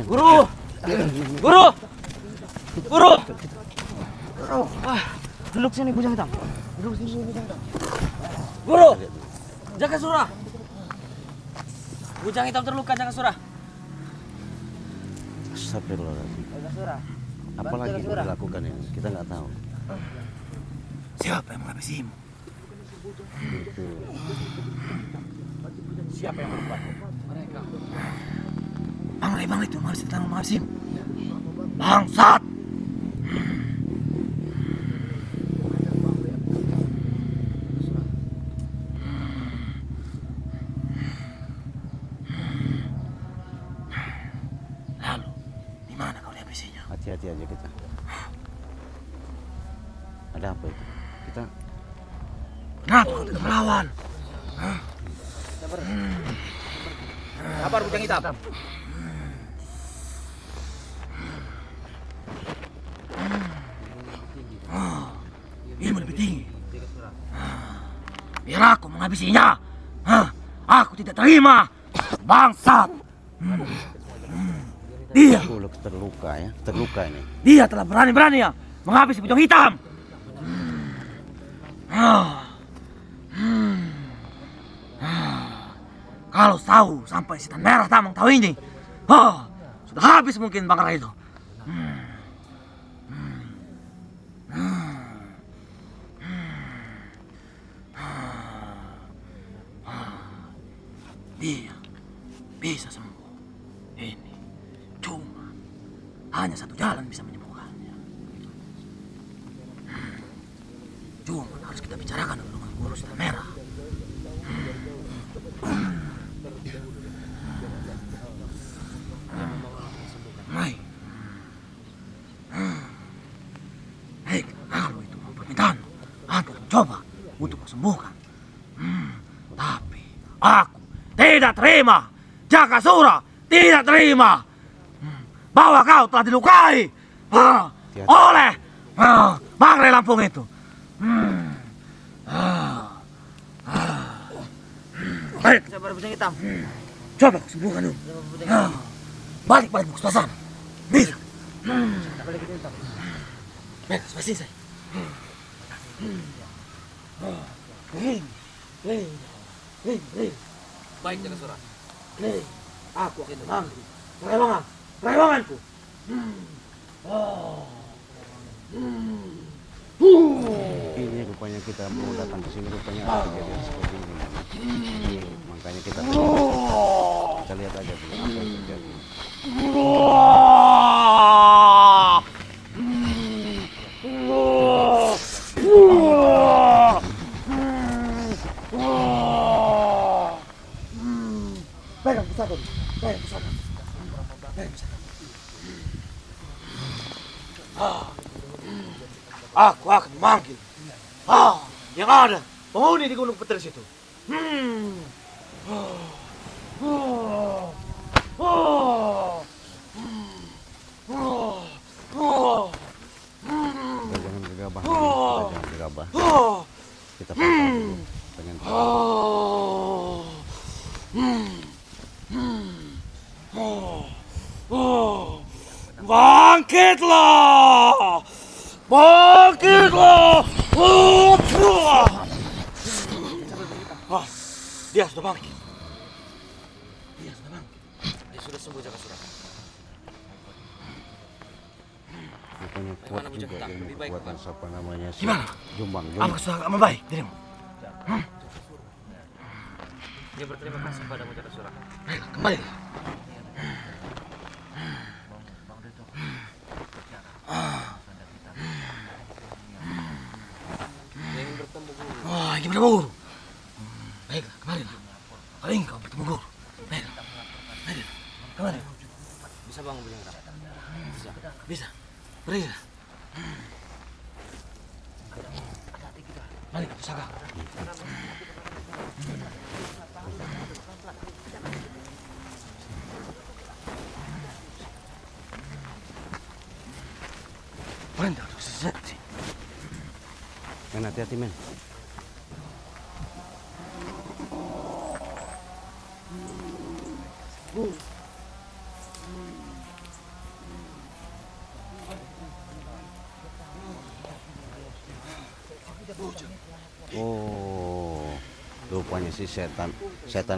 Guru! Guru! Guru! Duduk sini Bujang Hitam. Duduk sini Bujang Hitam. Guru! Jaga Surah. Bujang Hitam terluka, jaga Surah. Astagfirullahaladzim. Jaga Surah. Apalagi yang dilakukan ini, kita nggak tahu. Siapa yang menghabisimu? Itu Siapa yang membuatmu? Mereka. Bang itu menghabisimu. Bangsat! Lalu, di mana kau dihabisinya? hati-hati aja kita. Ada apa itu? Kita Kenapa kau tidak melawan? Sabar Bujang Hitam. Ilmu lebih tinggi. Biar aku menghabisinya. Aku tidak terima. Bangsat. Dia terluka ini. Dia telah berani-beraninya menghabisi Bujang Hitam. Kalau tahu sampai Setan Merah Tamang tahu ini, sudah habis mungkin Bangara itu. Dia bisa sembuh. Ini cuma hanya satu jalan bisa menyembuhkannya. Cuma harus kita bicarakan dulu dengan Guru Setan Merah. Baik. Baik, kalau itu mau permintaan, aku coba untuk sembuhkan. Tapi aku tidak terima. Jakasura tidak terima bahwa kau telah dilukai oleh Bangre Lampung itu. Baik, Sabar Bujang Hitam. coba kau sembuhkan dulu. Balik ke sebelah sana. Bisa. Balik Bujang Hitam. Baik, sudah selesai. Baik, jaga Surah. Aku akan mengambil rewanganku. Ini rupanya kita mau datang ke sini rupanya ada kejadian seperti ini. Makanya kita lihat aja dulu apa yang terjadi. Pegang pusaka. Aku akan memanggil yang ada penghuni di Gunung Petir situ. Jangan gegabah. Jangan gegabah. Kita pasang dulu. Pengen Bangkitlah! Bangkitlah! Dia sudah bangkit. Dia sudah sembuh, jaga Surah. Rupanya kuat Bagaimana, juga Bujang Hitam? ilmu Lebih baik, kekuatan siapa namanya si Gimana? Jombang. Apa sudah agak membaik dirimu? Dia berterima kasih padamu, jaga Surah. Kembali. Dia ingin bertemu Guru. Wah, gimana Guru? Baiklah, kemarilah. Kalau ingin kau bertemu Guru. Baiklah. Kemari. Bisa bangun Bujang Hitam? Bisa. Berilah. Mari ke pusaka. Perintah untuk seseksi. Men, hati-hati men. Oh, rupanya si setan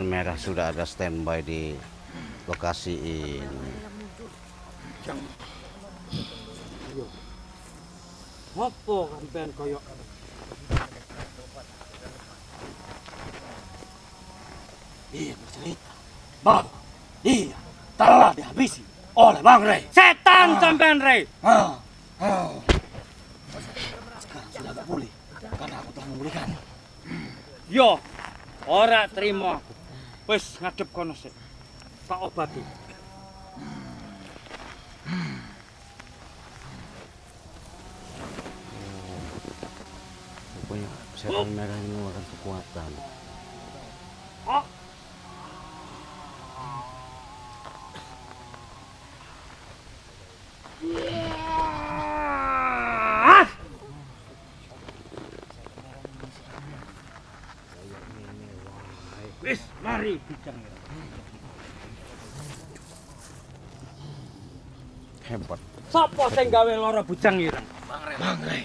merah sudah ada standby di lokasi ini. Apa sampean koyo? Iya bercerita bahwa dia telah dihabisi oleh Bang Rey. Setan sampean, Rey. Sekarang sudah agak pulih karena aku telah memulihkannya. Yo, ora terima aku. Wis ngadep kono sik. Tak obati. Rupanya setan merah ini mengeluarkan kekuatan. Oh. Wis, mari bujang. Hebat. Sapa sing gawe lara bujang ireng? Bang Rey,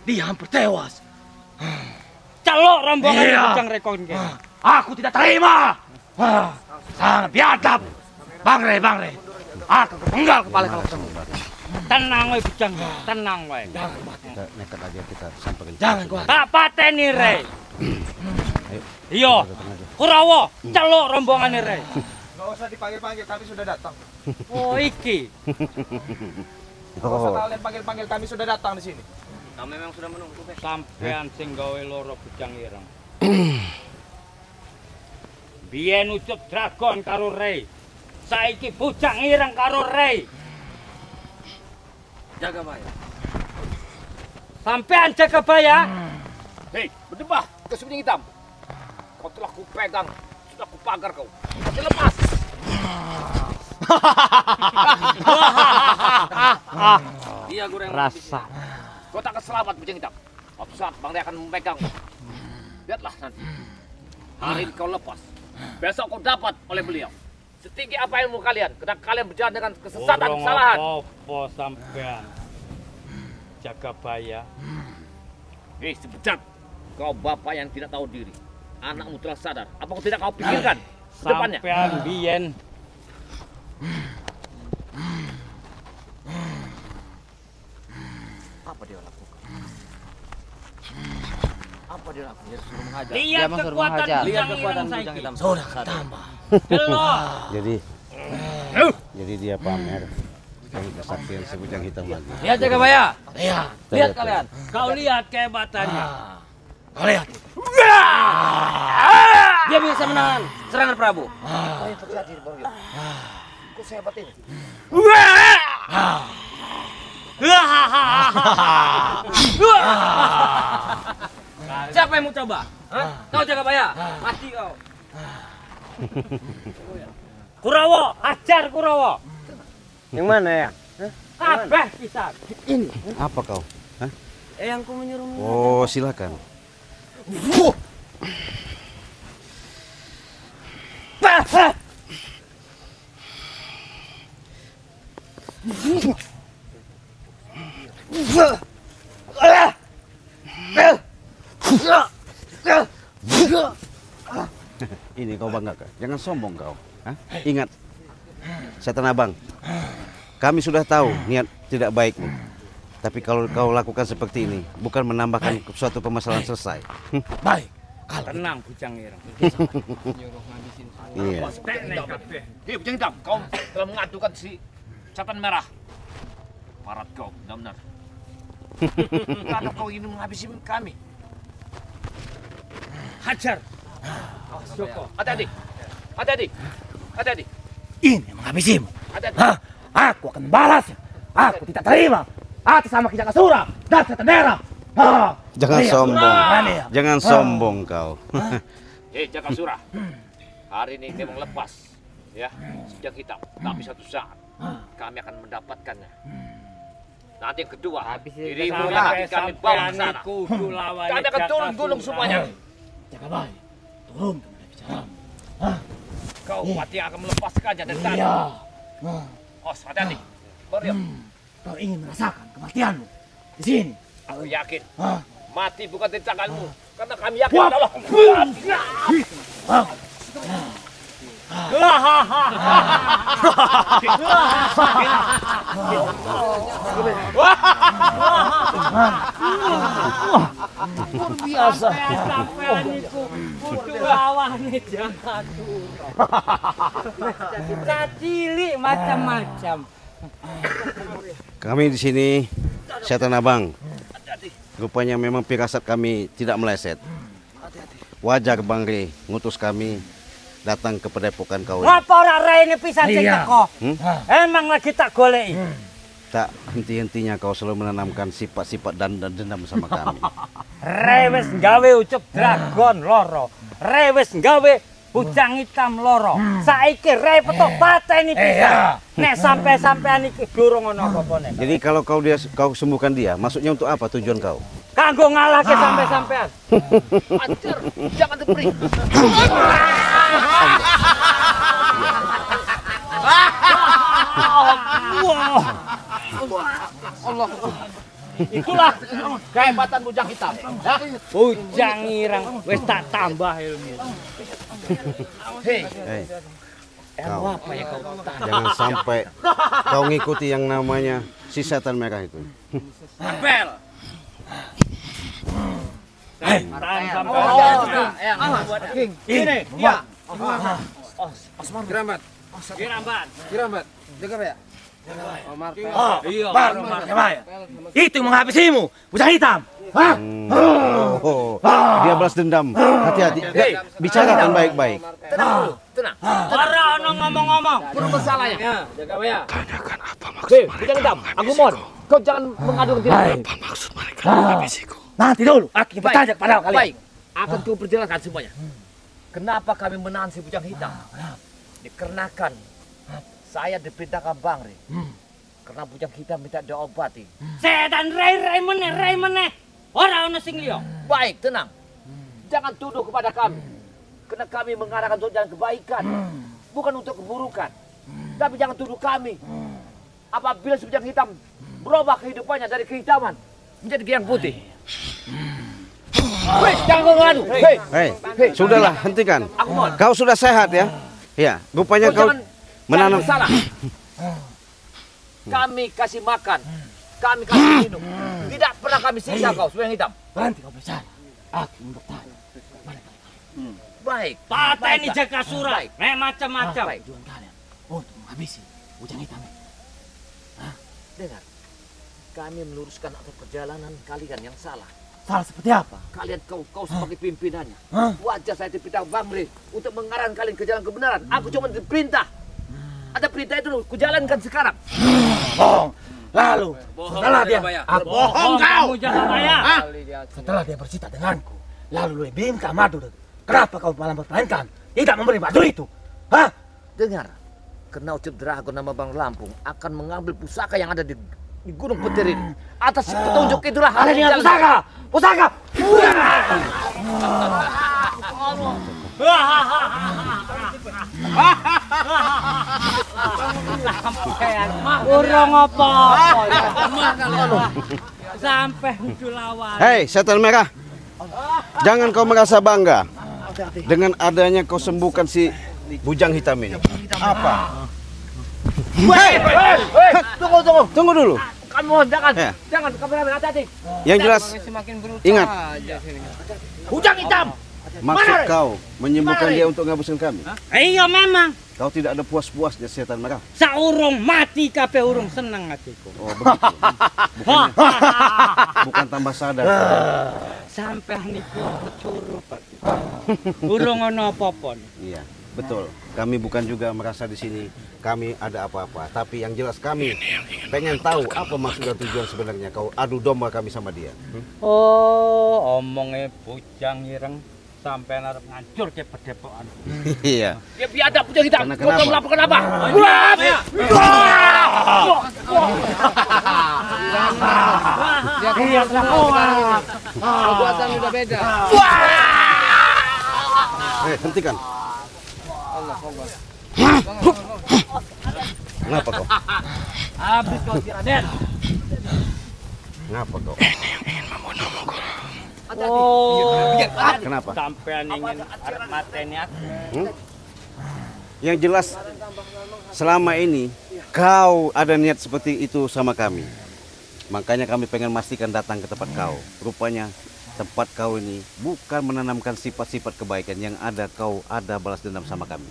dia hampir tewas. Celok rombongan Iya. bujang rekon ki. Aku tidak terima. Sangat biadab. Bang Rey. Aku kepenggal kepala kalau ketemu. Tenang wae bujang, tenang wae. Jangan mati. Kita nekat aja kita samperin. Jangan kuat. Tak pateni, Rey. Ayo. Iya. Kurawa, celok rombongane, Rey. Nggak usah dipanggil-panggil, kami sudah datang. Oh, iki. Nggak usah Oh, kalian panggil-panggil, kami sudah datang di sini. Kami memang sudah menunggu. Sampean sing gawe lara bujang ireng. Biyen ucut dragon karo Rey. Saiki bujang ireng karo Rey. Jaga Maya. Sampean jaga baya. Hei, berdebah ke sembunyi hitam. Kau telah kupegang, sudah kupagar kau. Tapi lepas. Dia goreng Rasa. Kau tak akan selamat bujang hitam. Suatu saat Bang Rey akan memegang. Lihatlah nanti. Hari ini kau lepas. Besok kau dapat oleh beliau. Setinggi apa ilmu kalian, ketika kalian berjalan dengan kesesatan, Urung kesalahan. apa-apa sampean. Jaga baya. Hei, sebejat. Kau bapak yang tidak tahu diri. Anakmu telah sadar. Apa kau tidak kau pikirkan ke depannya? Sampean biyen Apa dia lakukan? Apa dia lakukan? Dia suruh mengajar. lihat kekuatan Lihat bujang kekuatan ireng bujang saiki. hitam. Sudah tambah. Delok. jadi dia pamer kesaktian si bujang hitam lagi. Lihat jaga baya. Kita Lihat kalian. Kau lihat kehebatannya. Kau lihat. Dia bisa menahan serangan Prabu. Apa yang terjadi di bawah? Kok sehebat ini? Siapa yang mau coba? Hah? Kau jaga baya. Mati kau. Kurawa, ajar Kurawa. Yang mana ya? Kabeh pisan. Apa kau? Hah? Yang ku menyuruh. Oh, silakan. Ini kau banggakan. Jangan sombong kau. Hah? Ingat, setan abang. Kami sudah tahu niat tidak baikmu. Tapi kalau kau lakukan seperti ini, bukan menambahkan suatu permasalahan selesai. Baik. Tenang bujang ireng. Iya. Teknik kabeh. Hei, bujang hitam. Kau telah mengadukan si setan merah. Parat kau, benar-benar. Kenapa kau ingin menghabisi kami? Hajar. Joko. Hati-hati. Hati-hati. Hati-hati. Ini menghabisimu. Hati-hati. Hah? Aku akan balas. Aku tidak terima. Atas sama Kijakasura dan setan merah. Hah? Jangan Lihat. sombong. Mana ya? Jangan sombong kau. Hei, Jakasura. Hari ini memang lepas. Ya, sejak hitam. Tapi suatu saat kami akan mendapatkannya. Nanti yang kedua, dirimu yang akan kami bawa ke sana. Kami akan turun gunung semuanya. Jaga baik. Turun ke mana bicara. Kau pasti akan melepaskannya dari tanah. Iya. Oh, hati-hati. Berdiam. Kau ingin merasakan kematianmu di sini. Aku yakin Hah? mati bukan di tanganmu, karena kami yakin Wah. adalah. Biasa. Sampean iku kudu lawane Jakasura. Cilik macam-macam. Kami di sini setan abang. Rupanya memang firasat kami tidak meleset. Wajar Bang Re ngutus kami datang ke padepokan kau. Ngapa ora raine pisan sing Iya. teko? Hmm? Emang lagi tak goleki. Tak henti-hentinya kau selalu menanamkan sifat-sifat dan dendam sama kami. Rewes gawe ucup dragon loro. Rewes gawe bujang hitam loro. Saiki re petok pateni pisan. Nek sampai-sampean iki durung ono apa-apane. Jadi kalau kau sembuhkan dia, maksudnya untuk apa tujuan kau? Kanggo ngalahke sampai-sampean. Anjir, jangan diberi. Itulah kehebatan bujang hitam. Ya? Bujang ireng wis tak tambah ilmu. Hei, Hei, ilmu apa ya kau? jangan sampai kau ngikuti yang namanya si setan merah itu. Bel. Tahan sampai. Ini, ya. Kirambat. Iya, Itu yang menghabisimu, bujang hitam. Hah? Oh, dia balas dendam. Hati-hati. Bicarakan baik-baik. Tenang dulu, tenang. ora ono ngomong-ngomong. Purun bersalahnya. Tanyakan apa maksud mereka. Bujang hitam, aku mohon. Kau jangan mengadu dengan Apa maksud mereka menghabisiku? Nanti dulu, aku bertanya kepada kalian. Baik, akan ku perjelaskan semuanya. Kenapa kami menahan si bujang hitam? Dikarenakan saya diperintahkan Bang Re. Karena bujang hitam minta diobati. Setan rai meneh. Ora ono sing liya. Baik, tenang. Jangan tuduh kepada kami. Karena kami mengarahkan untuk jalan kebaikan. Bukan untuk keburukan. Tapi jangan tuduh kami. Apabila si bujang hitam berubah kehidupannya dari kehitaman menjadi yang putih. Hei, jangan mengadu. Hei, sudahlah, hentikan. Aku mohon. Kau sudah sehat ya? Ya, rupanya kau jangan menanam. salah. Kami kasih makan, kami kasih minum. Tidak pernah kami siksa kau, bujang hitam. Nanti kau bicara. Aku bertanya. Baik. Pateni Baik, Jakasura. baik. Nek macam-macam. Baik. Tujuan kalian untuk menghabisi bujang hitam. Dengar, kami meluruskan atau perjalanan kalian yang salah. Salah seperti apa? Kalian kau sebagai pimpinannya. Hah? Wajar saya diperintah Bang Re untuk mengarahkan kalian ke jalan kebenaran. Aku cuma diperintah. Ada perintah itu ku jalankan sekarang. Bohong. Lalu setelah dia Bohong kamu jangan bayar. setelah dia bercerita denganku, lalu dia minta madu. Kenapa kau malah berperintahkan tidak memberi madu itu? Hah? Dengar, karena Ucup Dragon nama Bang Lampung akan mengambil pusaka yang ada di Gunung Petir ini. Atas petunjuk itulah Ada dengan jalan. pusaka! Pusaka! Urung apa-apa. Sampai udah lawan. Hei, setan merah. Jangan kau merasa bangga dengan adanya kau sembuhkan si bujang hitam ini. Apa? Hei, tunggu dulu. Kamu jangan, Ya. jangan kameramen hati-hati. Yang jelas, ingat, Bujang hitam. maksud kau menyembuhkan dia untuk ngabuskan kami. Iya memang. Kau tidak ada puas-puasnya setan merah. Saurung mati kabeh urung seneng hatiku. Oh begitu. Bukan tambah sadar. Sampai niku kecurup. Urung ono apa-apa. Iya, betul. Kami bukan juga merasa di sini kami ada apa-apa, tapi yang jelas kami pengen tahu apa maksud dan tujuan sebenarnya kau adu domba kami sama dia. Oh, omongnya bujang ireng sampai arep ngancur ke padepokan. Iya. Ya biadab bujang hitam. Karena Kau kenapa? melaporkan apa? Iya, Kekuatan udah beda. Hentikan. Kenapa kau? Habis kau si Raden. Kenapa kau? Ingin membunuhmu, Guru. Oh, Kenapa? sampean ingin arep mateni aku. Yang jelas selama ini kau ada niat seperti itu sama kami. Makanya kami pengen memastikan datang ke tempat kau. Rupanya tempat kau ini bukan menanamkan sifat-sifat kebaikan, yang ada kau ada balas dendam sama kami.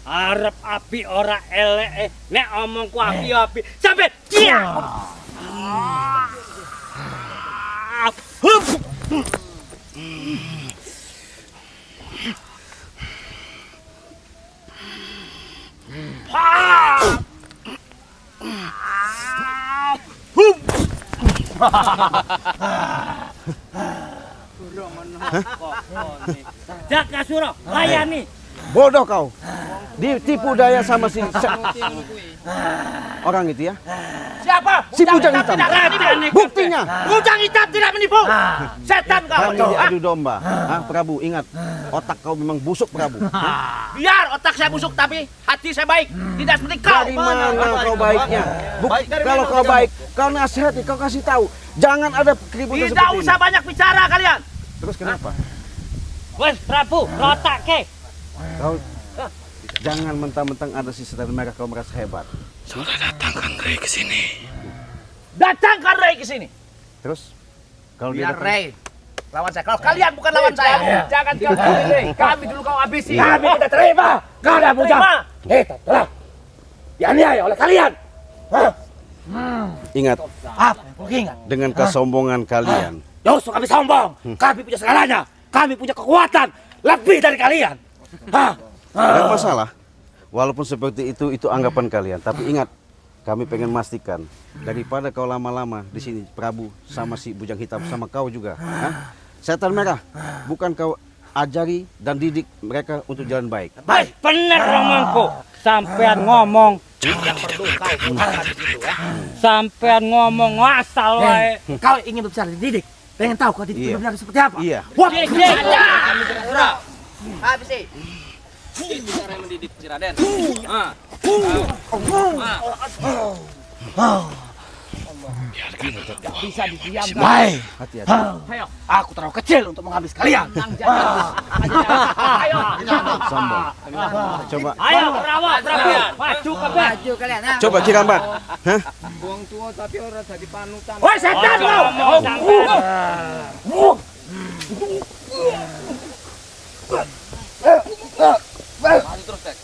Arep api ora elek, nek omongku api sampai dia. Jakasura, layani. Bodoh kau. Ditipu daya sama si orang itu ya. Siapa? Si Bujang Hitam. Buktinya. Bujang Hitam tidak menipu. Setan kau. Kami diadu domba. Prabu, ingat. Otak kau memang busuk, Prabu. Biar otak saya busuk tapi hati saya baik. Tidak seperti kau. Dari mana kau baiknya? Kalau kau baik, kau nasihati, kau kasih tahu. Jangan ada keributan seperti ini. Tidak usah banyak bicara kalian. Terus kenapa? Wes Prabu, rotake. Kau jangan mentang-mentang ada si setan merah kau merasa hebat. Sudah datangkan Ray ke sini. Datangkan Ray ke sini. Terus kalau Biar dia datang, Ray lawan saya. Kalau kalian bukan lawan saya, jangan kau pilih. Kami dulu kau habisi. Kami tidak terima. Kau ada Bujang. Telah dianiaya oleh kalian. ingat Apa yang kau ingat? dengan kesombongan kalian. Justru kami sombong. Kami punya segalanya. Kami punya kekuatan lebih dari kalian. Tidak masalah. Walaupun seperti itu anggapan kalian. Tapi ingat, kami pengen memastikan daripada kau lama-lama di sini, Prabu sama si Bujang Hitam sama kau juga. Setan merah, bukan kau ajari dan didik mereka untuk jalan baik. Baik, benar romanku. Sampean ngomong. Yang perlu kau bukan di situ ya. Sampean ngomong asal wae. Kau ingin berbicara didik. Pengen tahu kau didik Iya. benar seperti apa? Iya. Wah, Habisi. Itu cara mendidik si Raden. Bisa didiamkan. baik. Hati-hati. Aku terlalu kecil untuk menghabis kalian. Ayo. Sombong. Coba, Ayo Prabu, maju kalian. coba Cirambat. Hah? Wong tua tapi ora dadi panutan. Woi setan kau. Maju terus, Tek.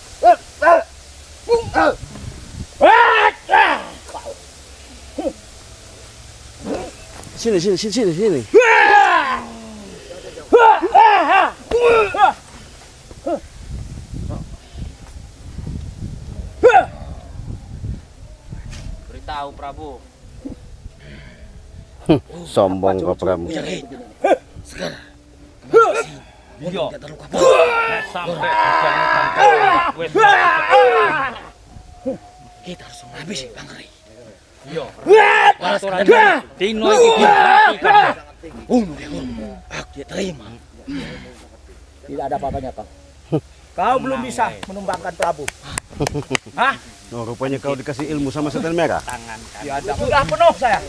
Sini. Beritahu Prabu. Sombong kau, Prabu. Sekarang Yo. tidak terluka. Sampai wes. Kita harus menghabisi Bang Ray. Yo. Dino iki dimatikan. Bunuh dia, Guru. Aku tidak terima. Tidak ada apa-apanya kau. Kau belum bisa menumbangkan Prabu. Oh, rupanya kau dikasih ilmu sama setan merah. Tangan kan. Sudah penuh saya.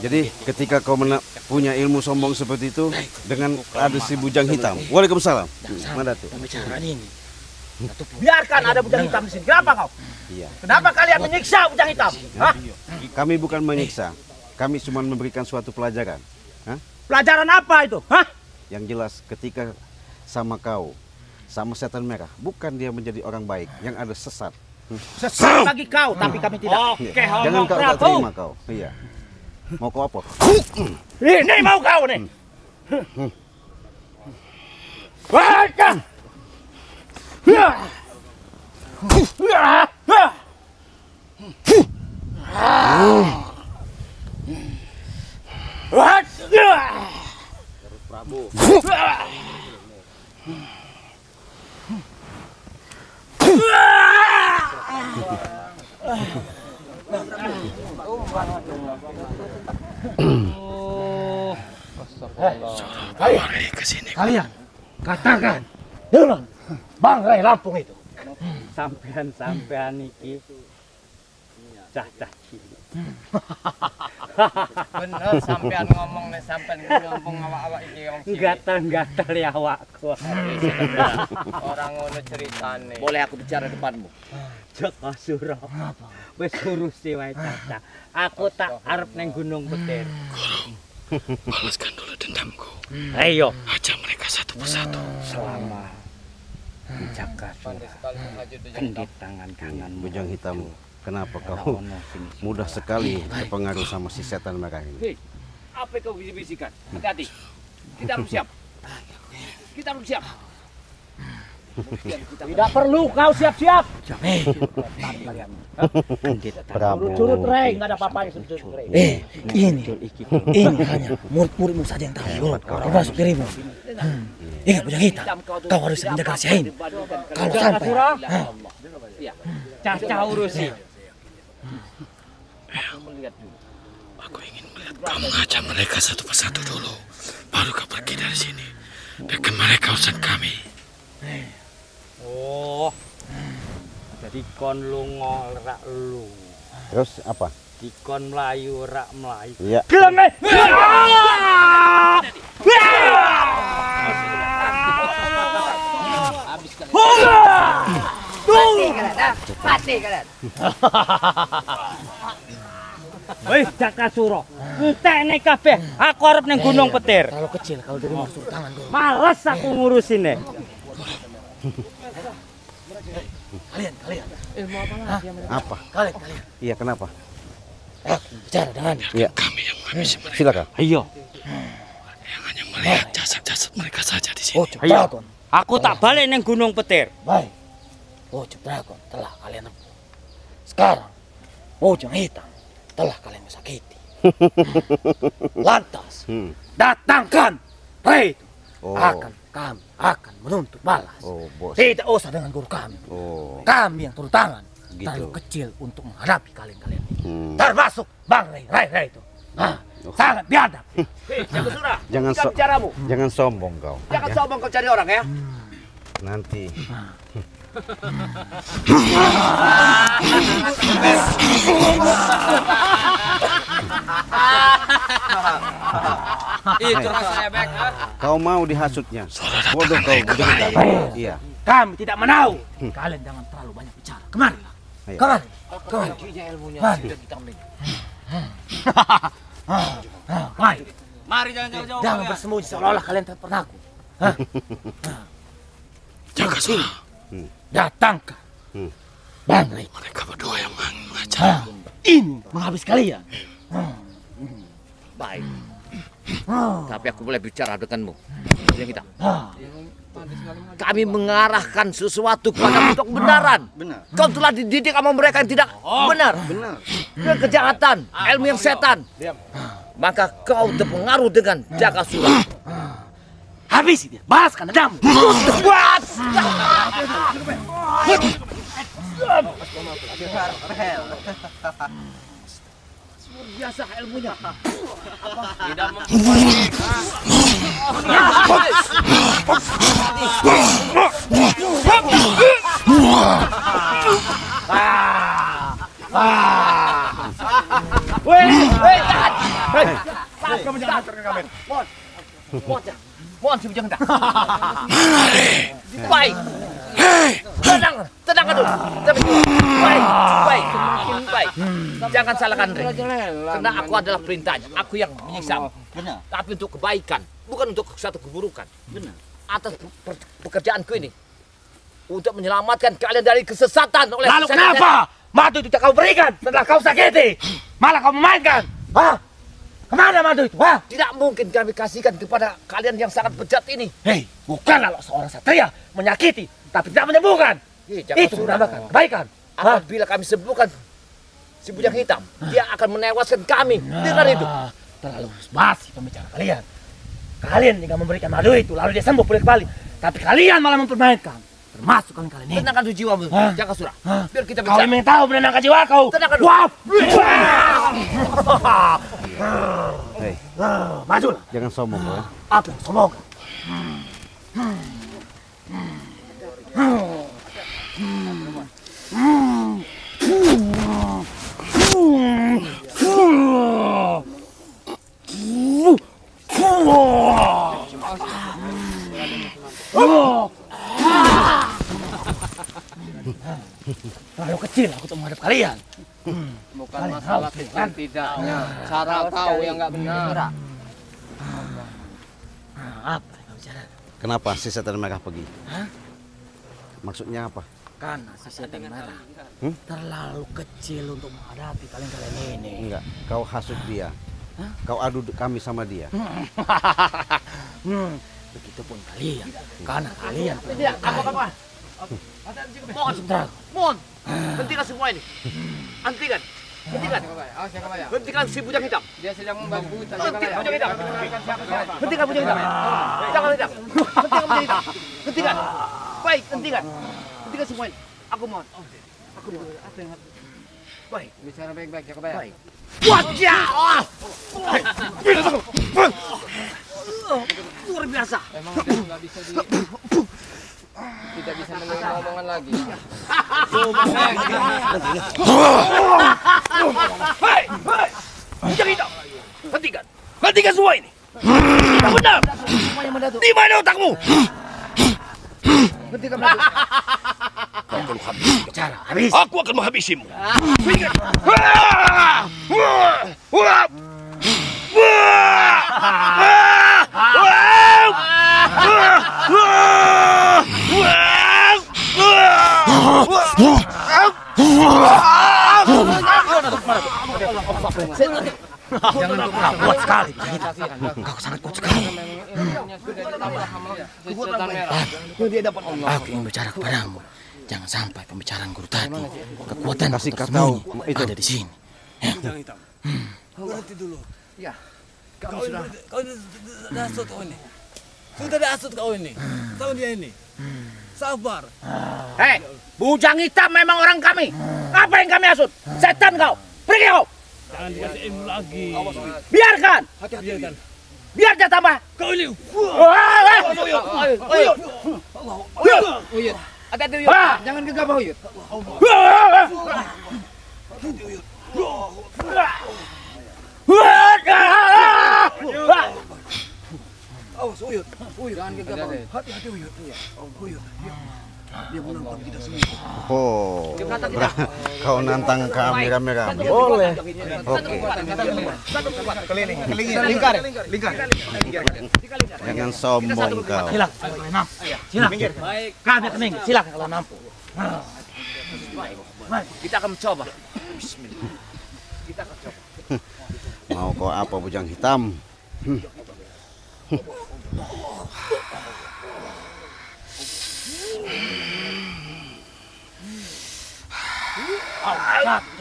Jadi ketika kau punya ilmu sombong seperti itu dengan ada si Bujang Hitam. Waalaikumsalam. Mana tuh? Pembicaraan ini. Biarkan ada Bujang Hitam di sini. Kenapa kau? Iya. Kenapa kalian menyiksa Bujang Hitam? Hah? Kami bukan menyiksa. Kami cuma memberikan suatu pelajaran. Pelajaran apa itu? Hah? Yang jelas ketika sama kau, sama setan merah, bukan dia menjadi orang baik, yang ada sesat. Sesat bagi kau, tapi kami tidak. Oke, Jangan ngomong kau tak Prabu. terima kau. Iya. Mau kau apa? Ini mau kau nih. Prabu. Kalian ke sini. Kalian katakan dengan Bangrai Lampung itu. Sampean iki cah-cah cilik. Bener sampean ngomong nih sampean ngomong awak-awak iki wong cilik. Gatal-gatal ya awakku. Orang ngono ceritane. Boleh aku bicara depanmu? Jakasura. Wis urusi wae cah. Aku tak arep neng Gunung Petir. Balaskan dulu dendamku. Ayo, Ajak mereka satu persatu. selama Jakasura Sekali maju tuh kendit tangan kananmu. Bujang hitam, kenapa kau mudah sekali terpengaruh sama si setan mereka ini? Hei, apa yang kau bisik-bisikan? Hati-hati. Kita harus siap. Kita harus siap. Tidak perlu kau siap-siap. Curut Rey, nggak ada apa-apanya curut Rey. Ini hanya murid-muridmu saja yang tahu. Termasuk dirimu. Ingat Bujang Hitam, kau harus menjaga rahasia ini. Kalau sampai Cah-cah urusi. Aku ingin melihat kau mengajak mereka satu persatu dulu. Baru kau pergi dari sini. Biarkan mereka urusan kami. Oh. Jadi kon lunga rak lu. Terus apa? Dikon melayu rak melayu. Iya. Gelem. Pati kalian. Wis Jakasura. Entekne kabeh. Aku arep ning Gunung Petir. terlalu kecil kalau dirimu suruh tangan dulu. Males aku ngurusine. Kalian. Apa? Kalian. Iya, kenapa? Bicara dengan. Iya. Kami yang menghabisi mereka. Silakan. Ayo. Yang hanya melihat jasad-jasad mereka saja di sini. Wujud Dragon. Aku tak balik ning Gunung Petir. Baik. Wujud Dragon telah kalian nempuh. Sekarang Bujang Hitam telah kalian sakiti. Lantas datangkan Rey itu. Oh. Kami akan menuntut balas. Oh, bos. Tidak usah dengan guru kami. Oh. Kami yang turun tangan. Gitu. Terlalu kecil untuk menghadapi kalian-kalian. Hmm. Termasuk Bang Rey itu. Nah, sangat biadab. Hei, Jakasura. Jangan Bukan bicaramu. jangan sombong kau. Jangan sombong kau cari orang ya. Nanti Itu rasanya Bek. kau mau dihasutnya. Bodoh kau, Bujang Hitam. Iya. Kami tidak menau. Kalian jangan terlalu banyak bicara. Kemarilah. Ayo. Kemari. Kuncinya ilmunya Mari. sudah kita miliki. Mari. Mari jangan jauh-jauh. Jangan bersembunyi seolah-olah kalian tak pernah aku. Jakasura. Datangkan Bang Rey. Mereka berdua yang mengajar. Ini menghabis kalian. Baik. Tapi aku boleh bicara denganmu. Yang kita. Kami mengarahkan sesuatu kepada untuk kebenaran. Benar. Kau telah dididik sama mereka yang tidak benar. Benar. Dengan kejahatan, ilmu yang setan. Maka kau terpengaruh dengan Jakasura. Habisi dia. Balaskan dendammu. Biasa ilmunya. Tidak Kamu jangan hantarkan kami. Mohon si Bujang Hitam. Baik. Tenang dulu. Baik. Baik. Jangan salahkan Rey. Karena aku adalah perintahnya. Aku yang menyiksa. Benar. Tapi untuk kebaikan, bukan untuk satu keburukan. Benar. Atas pekerjaanku ini. Untuk menyelamatkan kalian dari kesesatan oleh Lalu setan. kenapa? Madu itu tak kau berikan setelah kau sakiti. Malah kau memainkan. Hah? Kemana madu itu? Hah? Tidak mungkin kami kasihkan kepada kalian yang sangat bejat ini. Hei, bukanlah seorang satria menyakiti tapi tidak menyembuhkan. Itu menambahkan kebaikan. Apabila kami sembuhkan si Bujang Hitam, dia akan menewaskan kami. Dengar itu. Terlalu basi pembicaraan kalian. Kalian jika memberikan madu itu lalu dia sembuh pulih kembali. Tapi kalian malah mempermainkan. Termasuk kalian ini. Tenangkan dulu jiwamu, Hah? Jakasura. Hah? Biar kita Kau bicara. ingin tahu menenangkan jiwa kau. Tenangkan dulu. Wah! Hei, Majulah. jangan sombong kau ya. Apa yang sombong? Terlalu kecil aku untuk menghadap kalian. Bukan masalah kecil tidaknya, cara kau yang nggak benar. Apa yang kau bicara? Kenapa si setan merah pergi? Hah? Maksudnya apa? Karena si setan merah terlalu kecil untuk menghadapi kalian ini. Enggak, kau hasut dia. Kau adu kami sama dia. Begitupun kalian, karena kalian Tidak, apa-apa. Mohon, hentikan semua ini. Hentikan. Hentikan si bujang hitam. Dia sedang membantu. Hentikan bujang hitam. Hentikan bujang hitam. Jangan hitam. Hentikan bujang hitam. Hentikan. Baik, hentikan. Hentikan semua ini. Aku mohon. Aku mohon. Apa yang harus? Baik. Bicara baik-baik, Jakabaya. Baik. Wajah! Luar biasa. Emang dia nggak bisa tidak bisa menerima omongan lagi. Hei! Bujang hitam. Hentikan. Hentikan semua ini. Tidak benar. Di mana otakmu? Hentikan Datuk. Kau akan habis. bicara habis. Aku akan menghabisimu. Ingat. Jangan kau kuat sekali. Kau sangat kuat sekali. Aku ingin bicara kepadamu. Jangan sampai pembicaraan guru tadi. Kekuatan Kasih tersembunyi kata itu. ada di sini. Berhenti dulu. Ya. Kau sudah asut kau ini. Sudah ada asut kau ini. Tahu dia ini. Sabar. Hei, bujang hitam memang orang kami. Apa yang kami asut? Setan kau. Pergi kau. Jangan dikasih ilmu lagi. Biarkan. Biarkan. Biar dia tambah. Kau ini. Uyut. Hati-hati Uyut. Jangan gegabah Uyut. Awas Uyut. Uyut. Jangan gegabah. Hati-hati Uyut. Uyut. Dia menantang kita semua. Oh, kau nantang kami rame-rame. Boleh. Oke. Keliling. Lingkar. Jangan sombong kau. Silakan. Silakan. Kami akan minggir. Silakan kalau nampu. Kita akan mencoba. Mau kau apa bujang hitam?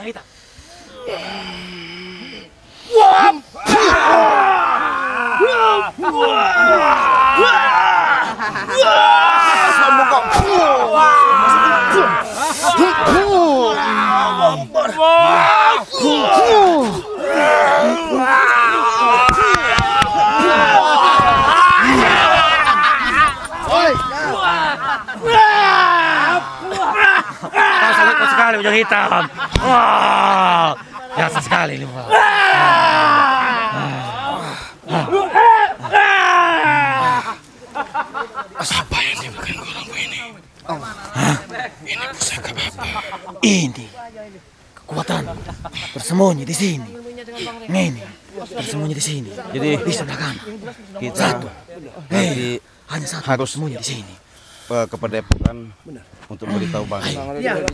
Cerita. Kau sangat kuat sekali bujang hitam. Wah, biasa sekali ini. Siapa yang dimakan gulungku ini? Ini pusaka apa? Ini kekuatan tersembunyi di sini. Ini tersembunyi di sini. Jadi Di sebelah kanan. kita nanti Hanya satu harus tersembunyi di sini. ke Padepokan untuk beritahu Bang. Iya.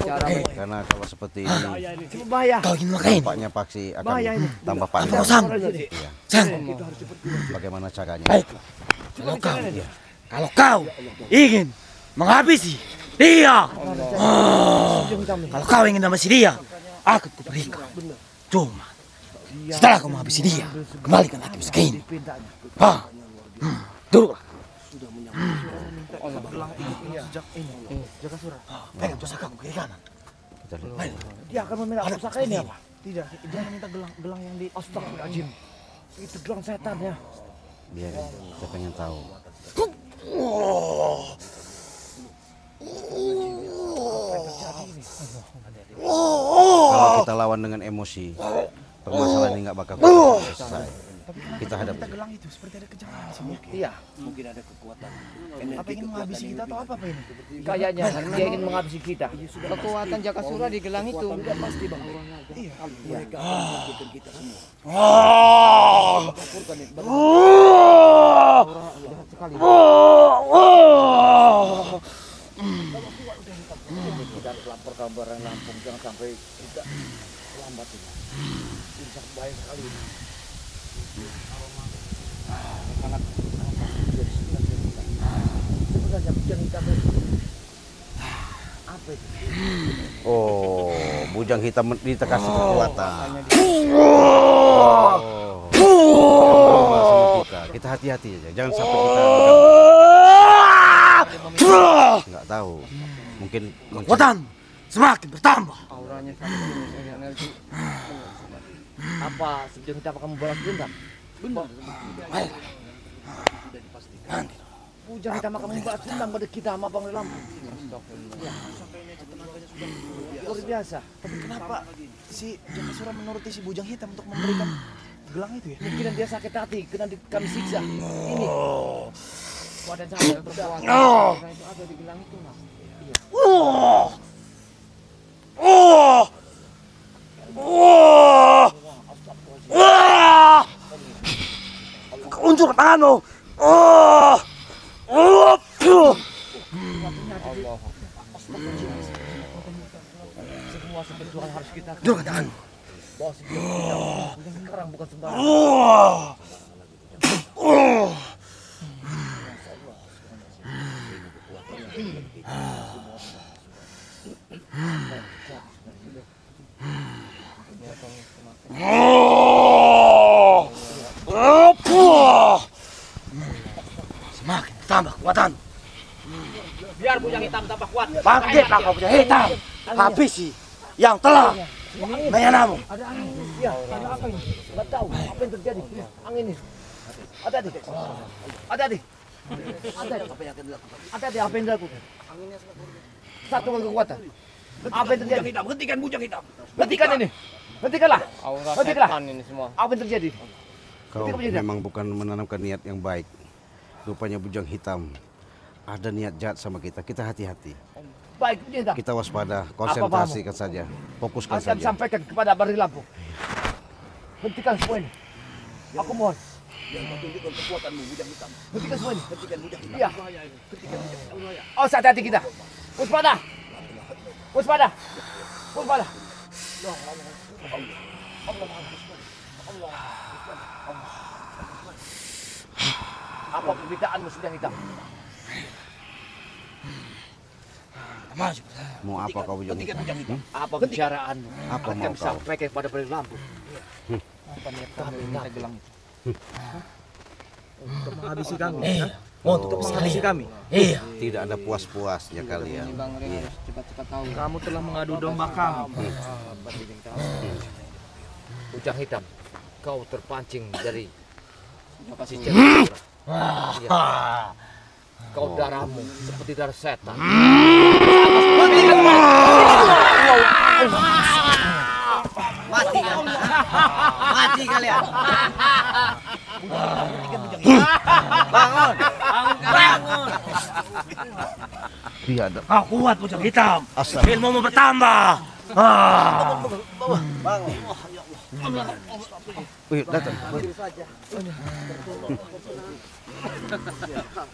Karena kalau seperti ini Bahaya. Kau ingin memakai ini? tampaknya paksi akan tambah Apa panjang. kau sanggup? Iya. Sanggup. Bagaimana caranya? Baik. Kalau kau ingin menghabisi dia, kalau kau ingin menghabisi dia, akan kuberikan. Cuma setelah kau menghabisi dia, kembalikan hati miskin. Duduklah. Pegang pusaka aku kiri kanan. Dia akan meminta pusaka ini apa? Tidak, jangan minta gelang yang di Astagfirullahaladzim. Itu gelang setan ya. Biarin, saya pengen tahu. lawan dengan emosi, permasalahan ini nggak bakal selesai. Kita hadapi. Kita gelang itu seperti ada kejanggalan sih. Iya, mungkin ada kekuatan. Apa ingin menghabisi kita atau apa ini? Kayaknya dia ingin menghabisi kita. Kekuatan Jakasura di gelang itu. Sudah pasti bang. Iya. Mereka menghancurkan kita semua. Kita harus lapor kabar Lampung, jangan sampai kita lambat ini. Ini sangat bahaya sekali ini. Sangat sebenarnya bujang hitam apa itu? Oh, bujang hitam dikasih kekuatan. Kita hati-hati aja, jangan sampai kita nggak tahu. Mungkin Kekuatan semakin bertambah. Auranya semakin energi. Apa sebelum kita akan membalas dendam? Benar. Nanti. Bujang hitam akan membalas dendam pada kita sama Bang Lampung. Ya. Luar biasa. Tapi kenapa si Jakasura menuruti si bujang hitam untuk memberikan gelang itu ya? Mungkin dia sakit hati karena kami siksa. Ini. Wadah sangat berkuatan. Itu ada di gelang itu, Mas. Unjuk tanganmu. Semua seperjuangan harus kita Unjuk tanganmu. bawa sekarang bukan sembarang. Semakin bertambah kekuatan. Biar bujang hitam tambah kuat. Bangkitlah kau bujang hitam. Habisi yang telah menyanamu. Ada angin. Ya, ada apa ini? Enggak tahu apa yang terjadi. Angin ini. Ada di. Ada di. Ada apa yang akan dilakukan? Ada di apa yang dilakukan? Satu kekuatan. Apa yang terjadi? Hentikan bujang hitam. Hentikan ini. Hentikanlah. Aura Hentikanlah. setan ini semua. Apa yang terjadi? kau memang bukan menanamkan niat yang baik. Rupanya bujang hitam ada niat jahat sama kita. Kita hati-hati. Baik, bujang hitam. Kita waspada, konsentrasikan saja, fokuskan Akan saja. sampaikan kepada Bari Lampung. Hentikan semua ini. Aku mohon. Jangan tunjukkan kekuatanmu, bujang hitam. Hentikan semua ini. Hentikan bujang hitam. Iya. Hentikan bujang hitam. Oh, hati-hati kita. Waspada. Waspada. Waspada. Apa permintaanmu, bujang hitam? Maju. Mau apa kau bujang hitam? Apa bicaraanmu? Apa Akan mau kau? sampaikan kepada Bari Lampung. Apa niat kamu meminta gelang itu? Untuk menghabisi kami. Untuk menghabisi kami. Iya. Tidak ada puas-puasnya kalian. Ini Bang Ria harus cepat-cepat tahu. Kamu telah mengadu domba kami. Bujang hitam, kau terpancing dari si Jakasura. Iya. Kau darahmu seperti darah setan. Mati kan? Mati kalian. Bangun. Bangun. Dia ada. Kau kuat bujang hitam. Astaga. Ilmumu bertambah. Wih, datang.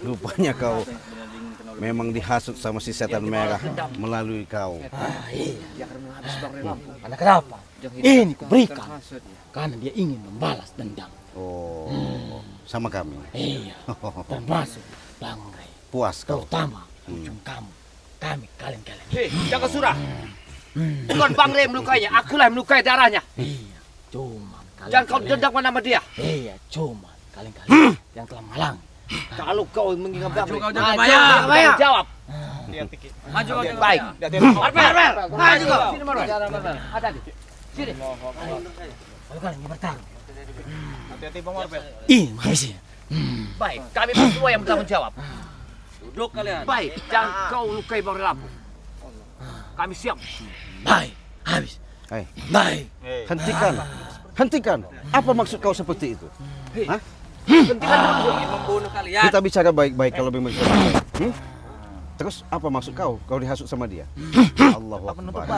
Rupanya kau memang dihasut sama si setan merah melalui kau. Karena kenapa? Ini kuberikan. Karena dia ingin membalas dendam. Oh, sama kami. Iya. Termasuk Bang Ray. Puas kau. Terutama ujung kamu. Kami kalian-kalian. Hei, Jakasura. Bukan Bang Ray melukainya, akulah yang melukai darahnya. Iya. Cuma kalian. Jangan kau dendam nama dia. Iya, cuma kalian-kalian yang telah menghalang. Kalau kau mengingat Bang Ray, kau jangan bayar. tanggung jawab. Maju kau jangan Baik. Arbel, maju kau. Sini Marwan. Ada di. Sini. Kalau kalian ingin bertarung. Hati-hati Bang Arbel. Ini menghabisinya. Baik, kami berdua yang bertanggung jawab. Duduk kalian. Baik, jangan kau lukai Bang Lampung. Kami siap. Baik, habis. Hei, Baik. hentikan. Hentikan. Apa maksud kau seperti itu? Hah? Membunuh kalian. Kita bicara baik-baik kalau memang sudah baik. Terus apa maksud kau? Kau dihasut sama dia? Allahu Akbar.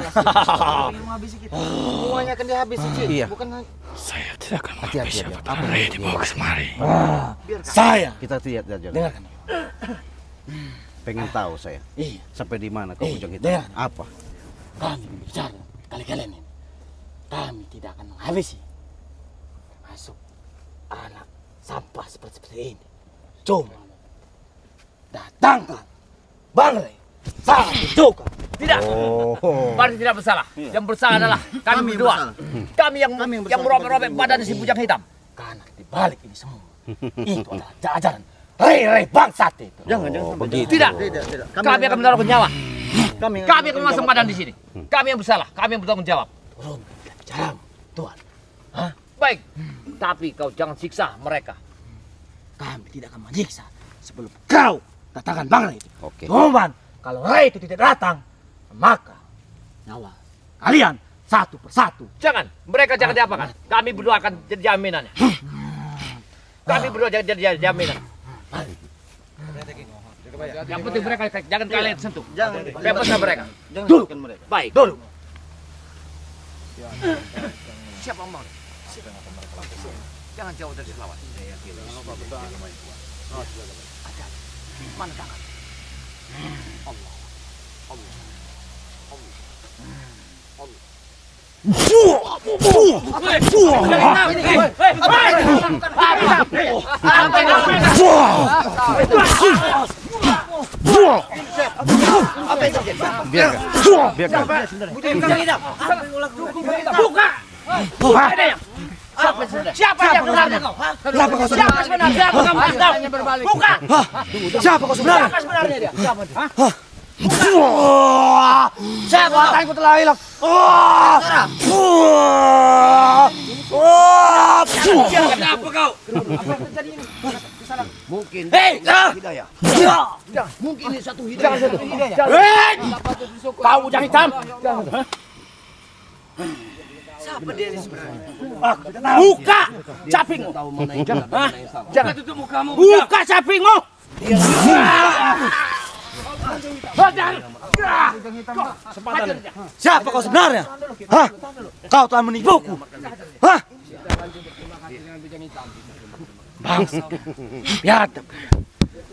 Ingin menghabisi kita. Semuanya akan dihabisi, Cik. Iya. Bukan Saya tidak akan Hati-hati, menghabisi hati-hati. Ray dibawa ke semari. Saya Kita lihat saja. dengarkan. Pengen tahu saya. Iya, Sampai di mana kau bujang hitam? dengar. Apa? kami bicara kali-kalian ini. Kami tidak akan menghabisi masuk anak sampah seperti ini. Cuma datangkan Bang Ray. Sangat juga. Tidak. Berarti tidak bersalah. Yang bersalah adalah kami berdua. Kami yang merobek-robek badan si bujang hitam. Karena di balik ini semua itu adalah ajaran Ray bangsat itu. Jangan Begitu. Tidak. Tidak. Kami akan menaruh nyawa. Kami Kami akan memasang badan di sini. Kami yang bersalah. Kami yang bertanggung jawab. Turun bicaramu, Tuhan. Baik. Tapi kau jangan siksa mereka. Kami tidak akan menyiksa sebelum kau katakan Bang Ray itu. Oke. Cuman kalau Ray itu tidak datang, maka nyawa kalian satu persatu. Jangan. Mereka jangan diapakan. Kami berdua akan jadi jaminannya. Kami berdua jadi jaminan. Yang penting mereka jangan kalian sentuh. Jangan. Bebaskan mereka. Jangan Dulu. masukkan mereka. Baik. Dulu. Siapa Om Bang? Jangan jauh dari selawat. Mana tangan? Allah. Allah. Biarkan. Buka! Siapa yang sebenarnya kau? Kenapa kau Siapa sebenarnya? Siapa kamu kasih tahu? Buka! Siapa kau sebenarnya? Siapa sebenarnya dia? Siapa dia? Siapa? Tanganku telah hilang. Kenapa kau? Mungkin Hei! hidayah. Mungkin ini satu hidayah. Kau bujang hitam. Siapa dia ini sebenarnya? Buka capingmu. Tahu mana yang benar, mana yang salah. Jangan tutup mukamu. Buka capingmu. Siapa kau sebenarnya? Hah? Kau telah menipuku. Hah? Bangsa. Biadab.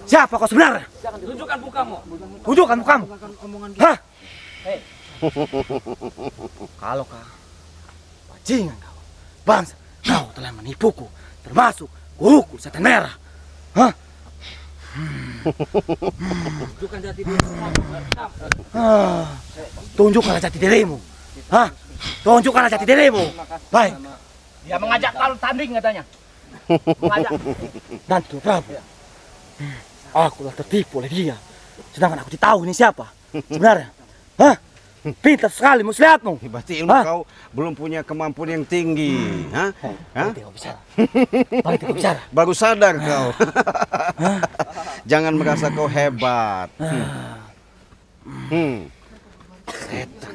Siapa kau sebenarnya? Tunjukkan mukamu. Tunjukkan mukamu. Hah? Kalau kau bajingan kau, bangsa, kau telah menipuku, termasuk guruku setan merah. Hah? Tunjukkan jati diri. Tunjukkanlah jati dirimu. Hah? Tunjukkanlah jati dirimu. Baik. Dia mengajak kau tanding katanya. Mengajak. Dan Tuan Prabu, aku telah tertipu oleh dia. Sedangkan aku tidak tahu ini siapa sebenarnya. Hah? Pintar sekali muslihatmu. Berarti ilmu kau belum punya kemampuan yang tinggi. Hah? Balik kau bicara. Balik kau bicara. Baru sadar kau. Jangan merasa kau hebat. Setan.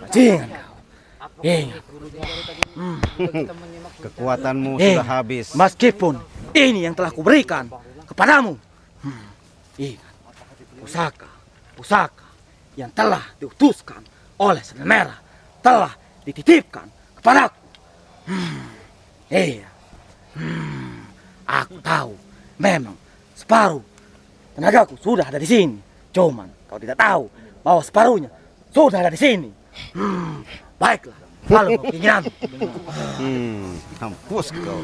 Bajingan kau. Ingat. Kekuatanmu sudah habis. Meskipun ini yang telah kuberikan kepadamu. Ingat. Pusaka yang telah diutuskan oleh setan merah telah dititipkan kepadaku. Iya. Aku tahu memang separuh tenagaku sudah ada di sini. Cuman kau tidak tahu bahwa separuhnya sudah ada di sini. Baiklah, kalau kau keinginan. Hampus kau.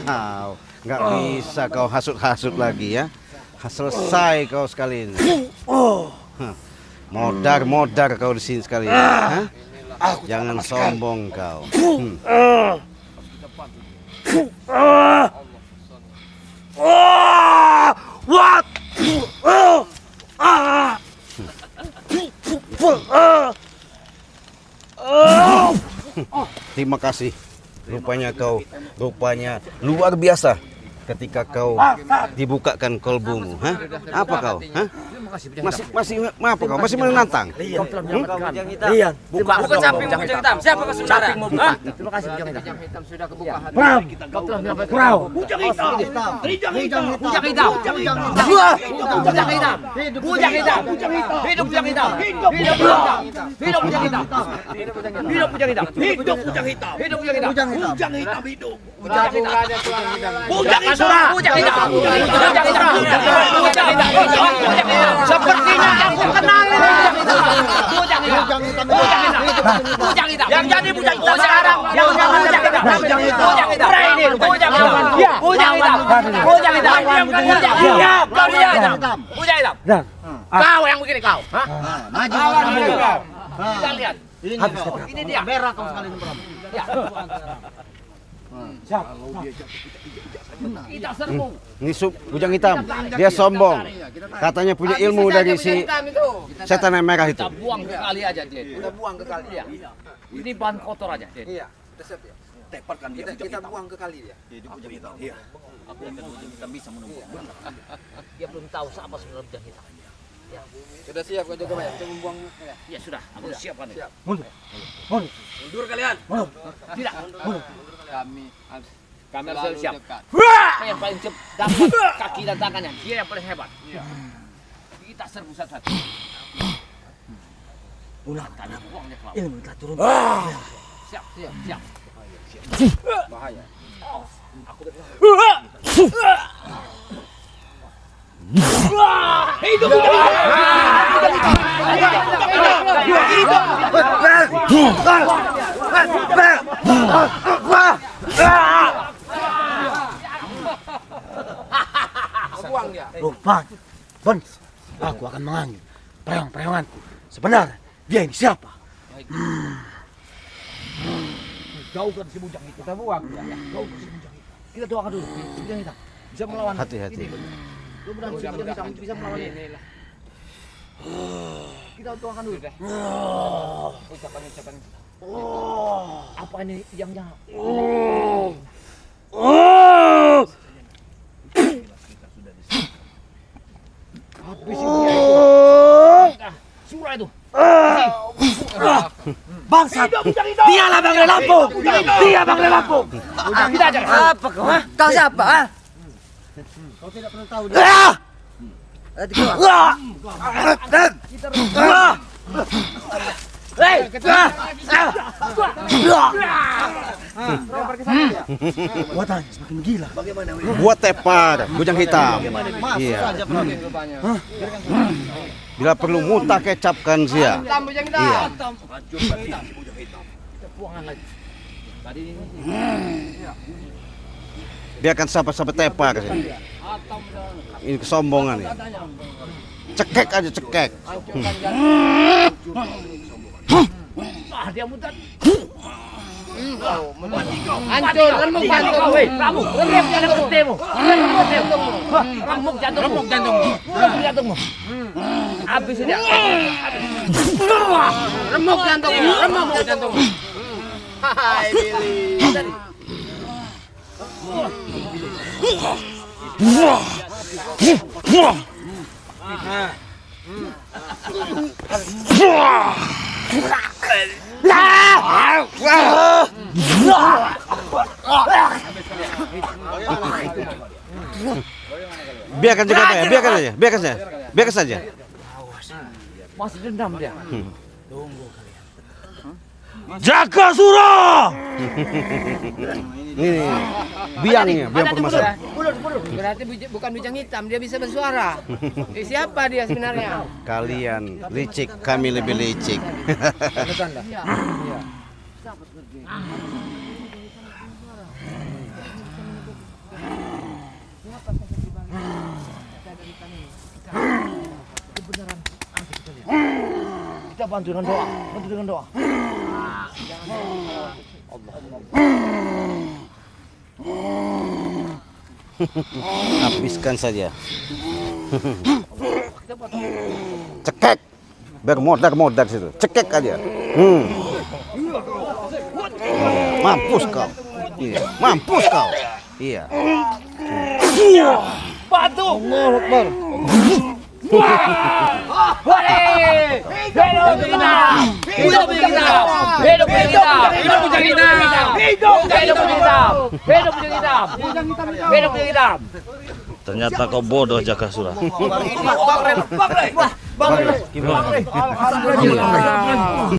Kau nggak bisa kau hasut-hasut lagi ya. Selesai kau sekali ini. Modar kau di sini sekali. Jangan sombong kau. What? Terima kasih. Rupanya luar biasa. ketika kau dibukakan kolbumu, hah? Apa kau? Hah? Masih menantang? Lian, Buka caping Bujang Hitam. Siapa kau sebenarnya? Terima kasih Bujang Hitam. Bujang Hitam sudah kebuka hati. Pram, kau telah menyelamatkan Pram. Bujang Hitam. Bujang Hitam. Bujang Hitam. Bujang Hitam. Bujang Hitam. Hidup Bujang Hitam. Hidup Bujang Hitam. Hidup Bujang Hitam. Hidup Bujang Hitam. Hidup Bujang Hitam. Hidup Bujang Hitam. Bujang Hitam hidup. Bujang Hitam. Bujang Hitam. Bujang Hitam. Bujang Hitam. Bujang Hitam. Sepertinya aku kenal Bujang Hitam. Bujang Hitam. Bujang Hitam. Yang jadi Bujang Hitam sekarang. Yang jadi Bujang Hitam. Bujang Hitam. Bujang Hitam. Bujang Hitam. Bujang Hitam. Bujang Hitam. Hitam. Kau lihat. Bujang Hitam. Kau yang begini kau. Maju dulu. Kita lihat. Ini dia. Merah kau sekali Pram. Ya. Siap. Kita serbu. Ini Bujang Hitam, dia sombong. Katanya punya ilmu dari si setan yang merah itu. Kita buang ke kali aja, Dit. Kita buang ke kali Iya. Ini bahan kotor aja, Dit. Iya. Teparkan dia. Kita buang ke kali dia. Iya. Aku yakin Bujang Hitam bisa menembus. Dia belum tahu siapa sebenarnya Bujang Hitam. Ya. Sudah siap kau jaga banyak. Kita membuang. Ya sudah, aku siapkan. Siap. Mundur kalian. Tidak. Kami harus siap. Apa yang paling cepat dapat kaki dan tangannya, dia yang paling hebat. Kita serbu satu-satu. ulang Tanah buangnya ke laut. ilmu telah turun. Siap, siap, siap. Bahaya. Aku Hidup Buang dia. Rupanya, Bons, aku akan mengambil perayaan-perayaanku. Sebenarnya, dia ini siapa? Jauhkan si Bujang itu. Kita buang. Jauhkan si Bujang itu. Kita doakan dulu. Si Bujang Hitam bisa melawan. Hati-hati. Mudah-mudahan si Bujang Hitam bisa melawan ini. Kita doakan dulu. Ucapan. Apa ini yang jahat? Habisin dia itu. Surah itu. Bangsat! Dialah Bang Lampung! Dia Bang Lampung! Kita aja. Apa kau? Kau siapa? Kau tidak perlu tahu dia. Buatannya semakin gila. Buat tepar Bujang Hitam. Iya. Bila perlu muntah kecapkan dia. Iya. Biarkan sahabat-sahabat tepar sini. Ini kesombongan ya. Cekek aja cekek. dia mutat. Hancur, remuk jantung. Remuk jantungmu. Remuk jantungmu. Habis dia. Remuk jantungmu. Hai Billy. Biarkan juga Pak ya, biarkan saja. Masih dendam dia. Jaga Sura! Ini biang permasalahan. Berarti bukan Bujang Hitam, dia bisa bersuara. Siapa dia sebenarnya? Kalian licik, kami lebih licik. Kita bantu dengan doa. Habiskan saja. Cekek. Biar modar situ. Cekek aja. Mampus kau. Iya. Batu. Allahu Akbar. Hidup Bujang Hitam. Hidup Bujang Hitam. Hidup Bujang Hitam. Hidup Bujang Hitam. Hidup Bujang Hitam. Hidup Bujang Hitam. Hidup Bujang Hitam. Ternyata kau bodoh Jakasura. Bang Ren.